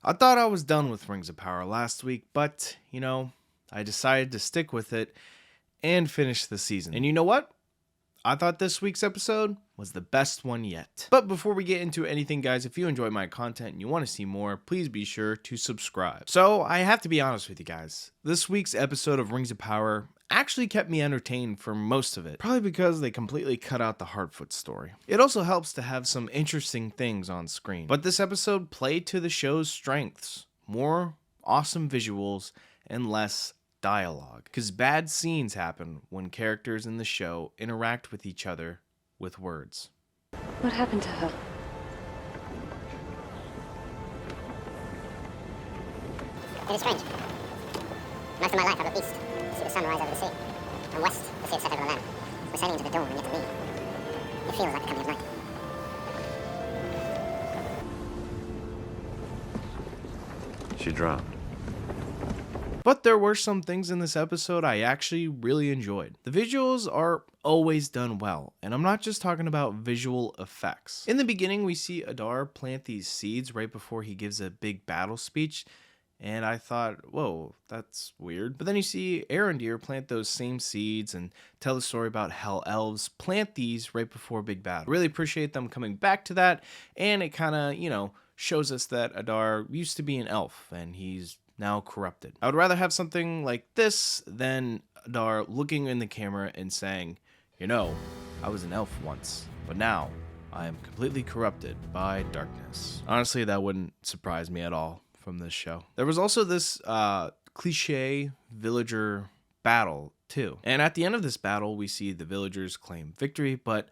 I thought I was done with Rings of Power last week, but, I decided to stick with it and finish the season. And you know what? I thought this week's episode was the best one yet. But before we get into anything, guys, if you enjoy my content and you want to see more, please be sure to subscribe. So I have to be honest with you guys. This week's episode of Rings of Power actually kept me entertained for most of it, probably because they completely cut out the Hardfoot story. It also helps to have some interesting things on screen. But this episode played to the show's strengths. More awesome visuals and less dialogue, because bad scenes happen when characters in the show interact with each other with words. What happened to her? It is strange. Most of my life I've looked east to see the sun rise over the sea, and west to see it set over the land. We're sailing into the dawn, and yet to me, it feels like the coming of night. She drowned. But there were some things in this episode I actually really enjoyed. The visuals are always done well, and I'm not just talking about visual effects. In the beginning, we see Adar plant these seeds right before he gives a big battle speech, and I thought, whoa, that's weird. But then you see Arondir plant those same seeds and tell the story about how elves plant these right before big battle. Really appreciate them coming back to that, and it kind of, shows us that Adar used to be an elf, and he's now corrupted. I would rather have something like this than Adar looking in the camera and saying, I was an elf once, but now I am completely corrupted by darkness. Honestly, that wouldn't surprise me at all from this show. There was also this cliche villager battle too. And at the end of this battle, we see the villagers claim victory, but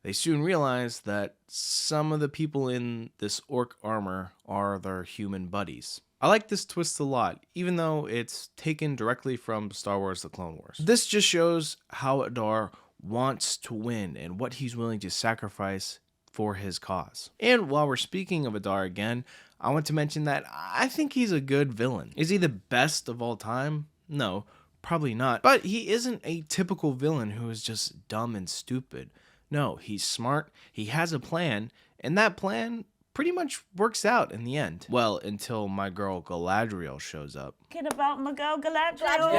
they soon realize that some of the people in this orc armor are their human buddies. I like this twist a lot, even though it's taken directly from Star Wars: The Clone Wars. This just shows how Adar wants to win and what he's willing to sacrifice for his cause. And while we're speaking of Adar again, I want to mention that I think he's a good villain. Is he the best of all time? No, probably not. But he isn't a typical villain who is just dumb and stupid. No, he's smart, he has a plan, and that plan pretty much works out in the end. Well, until my girl Galadriel shows up. Talking about my girl Galadriel.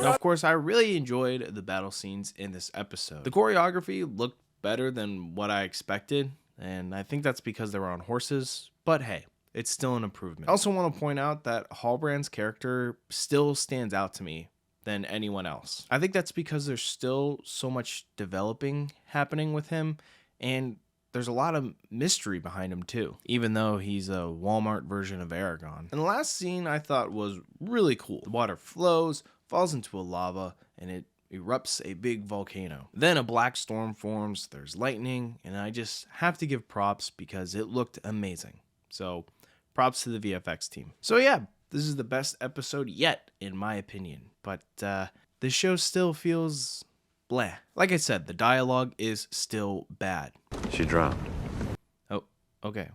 Now, of course, I really enjoyed the battle scenes in this episode. The choreography looked better than what I expected, and I think that's because they were on horses, but hey, it's still an improvement. I also want to point out that Halbrand's character still stands out to me than anyone else. I think that's because there's still so much developing happening with him, and there's a lot of mystery behind him too, even though he's a Walmart version of Aragon. And the last scene I thought was really cool. The water flows, falls into a lava, and it erupts a big volcano. Then a black storm forms, there's lightning, and I just have to give props because it looked amazing. So props to the VFX team. So yeah, this is the best episode yet, in my opinion. But this show still feels bleh. Like I said, the dialogue is still bad. She drowned. Oh, okay.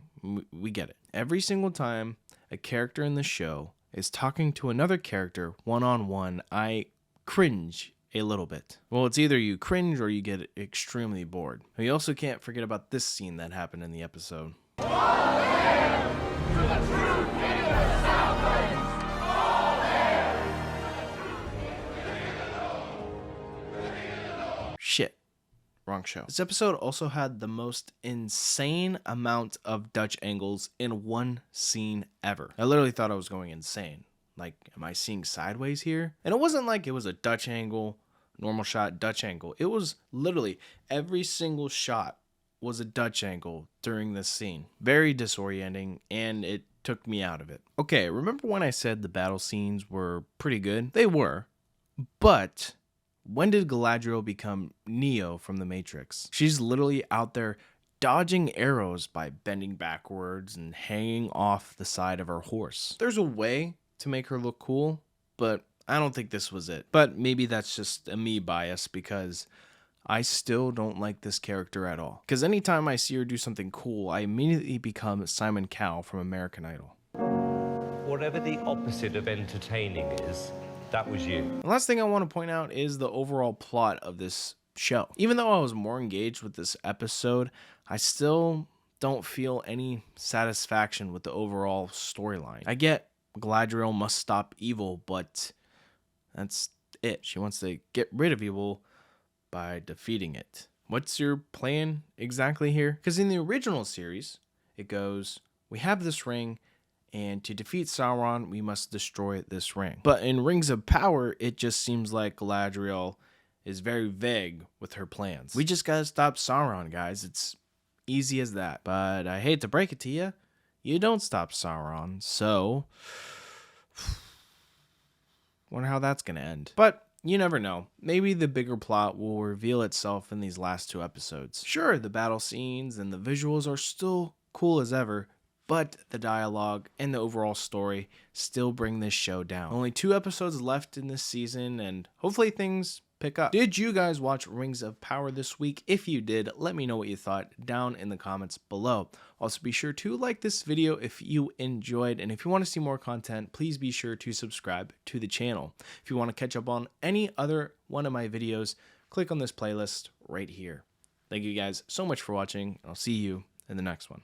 We get it. Every single time a character in the show is talking to another character one-on-one, I cringe a little bit. Well, it's either you cringe or you get extremely bored. We also can't forget about this scene that happened in the episode. Shit. Wrong show. This episode also had the most insane amount of Dutch angles in one scene ever. I literally thought I was going insane. Like, am I seeing sideways here? And it wasn't like it was a Dutch angle, normal shot, Dutch angle. It was literally every single shot was a Dutch angle during this scene. Very disorienting, and it took me out of it. Okay, remember when I said the battle scenes were pretty good? They were, but when did Galadriel become Neo from the Matrix? She's literally out there dodging arrows by bending backwards and hanging off the side of her horse. There's a way to make her look cool, but I don't think this was it. But maybe that's just a me bias because I still don't like this character at all. Because anytime I see her do something cool, I immediately become Simon Cowell from American Idol. Whatever the opposite of entertaining is, that was you. The last thing I want to point out is the overall plot of this show. Even though I was more engaged with this episode, I still don't feel any satisfaction with the overall storyline. I get Galadriel must stop evil, but that's it. She wants to get rid of evil by defeating it. What's your plan exactly here? Because in the original series, it goes, we have this ring, and to defeat Sauron, we must destroy this ring. But in Rings of Power, it just seems like Galadriel is very vague with her plans. We just gotta stop Sauron, guys. It's easy as that. But I hate to break it to you, you don't stop Sauron, so wonder how that's gonna end. But you never know. Maybe the bigger plot will reveal itself in these last 2 episodes. Sure, the battle scenes and the visuals are still cool as ever, but the dialogue and the overall story still bring this show down. Only 2 episodes left in this season, and hopefully things pick up. Did you guys watch Rings of Power this week? If you did, let me know what you thought down in the comments below. Also, be sure to like this video if you enjoyed, and if you want to see more content, please be sure to subscribe to the channel. If you want to catch up on any other one of my videos, click on this playlist right here. Thank you guys so much for watching, and I'll see you in the next one.